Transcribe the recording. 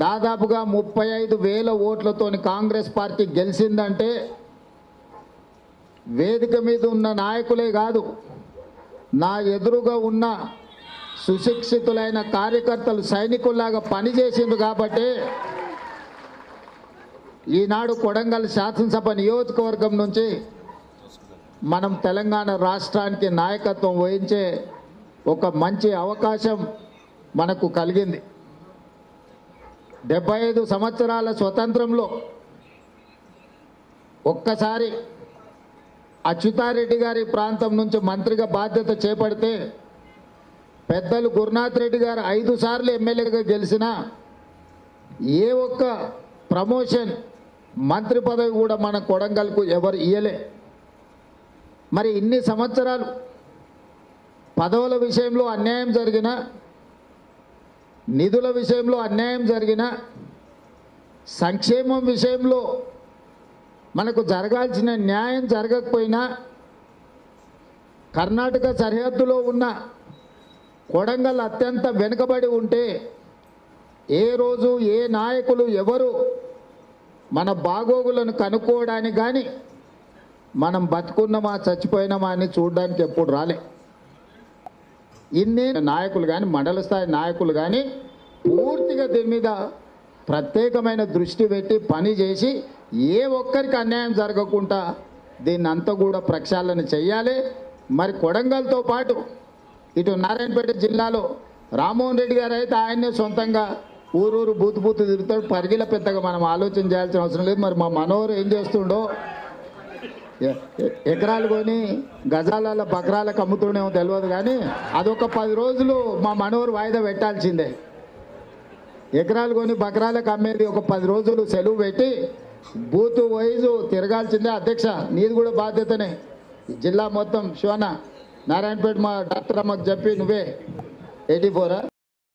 దాదాపుగా 35,000 ఓట్లతోని కాంగ్రెస్ పార్టీ గెలిచిందంటే వేదిక మీద ఉన్న నాయకులే కాదు, నా ఎదురుగా ఉన్న సుశిక్షితులైన కార్యకర్తలు సైనికుల్లాగా పనిచేసిండ్రు కాబట్టి ఈనాడు కొడంగల్ శాసనసభ నియోజకవర్గం నుంచి మనం తెలంగాణ రాష్ట్రానికి నాయకత్వం వహించే ఒక మంచి అవకాశం మనకు కలిగింది. 75 సంవత్సరాల స్వతంత్రంలో ఒక్కసారి అచ్యుతారెడ్డి గారి ప్రాంతం నుంచి మంత్రిగా బాధ్యత చేపడితే పెద్దలు గురునాథ్ రెడ్డి గారు 5 సార్లు ఎమ్మెల్యేగా గెలిచినా ఏ ఒక్క ప్రమోషన్ మంత్రి పదవి కూడా మన కొడంగల్కు ఎవరు ఇయ్యలే. మరి ఇన్ని సంవత్సరాలు పదవుల విషయంలో అన్యాయం జరిగిన, నిధుల విషయంలో అన్యాయం జరిగిన, సంక్షేమం విషయంలో మనకు జరగాల్సిన న్యాయం జరగకపోయినా కర్ణాటక సరిహద్దులో ఉన్న కొడంగల్ అత్యంత వెనుకబడి ఉంటే ఏ రోజు ఏ నాయకులు ఎవరు మన బాగోగులను కనుక్కోవడానికి కానీ మనం బతుకున్నామా చచ్చిపోయినామా అని చూడడానికి ఎప్పుడు రాలే. ఇన్ని నాయకులు కానీ మండల స్థాయి నాయకులు కానీ పూర్తిగా దీని మీద ప్రత్యేకమైన దృష్టి పెట్టి పని చేసి ఏ ఒక్కరికి అన్యాయం జరగకుండా దీన్ని అంతా కూడా ప్రక్షాళన చేయాలి. మరి కొడంగల్తో పాటు ఇటు నారాయణపేట జిల్లాలో రామ్మోహన్ రెడ్డి గారు అయితే ఆయన్నే సొంతంగా ఊరూరు బూతు తిరుగుతాడు, పరిగిల పెద్దగా మనం ఆలోచన చేయాల్సిన అవసరం లేదు. మరి మా మనోహర్ ఏం చేస్తుండో, ఎకరాలు కొని గజాల బకరాలకు అమ్ముతుండేమో తెలియదు, కానీ అదొక 10 రోజులు మా మనోహర్ వాయిదా పెట్టాల్సిందే. ఎకరాలు కొని బకరాలకు అమ్మేది ఒక 10 రోజులు సెలవు పెట్టి బూత్ వైజు తిరగాల్సిందే. అధ్యక్ష, నీది కూడా బాధ్యతనే. జిల్లా మొత్తం శివన నారాయణపేట మా డాక్టర్ అమ్మకు చెప్పి నువ్వే 84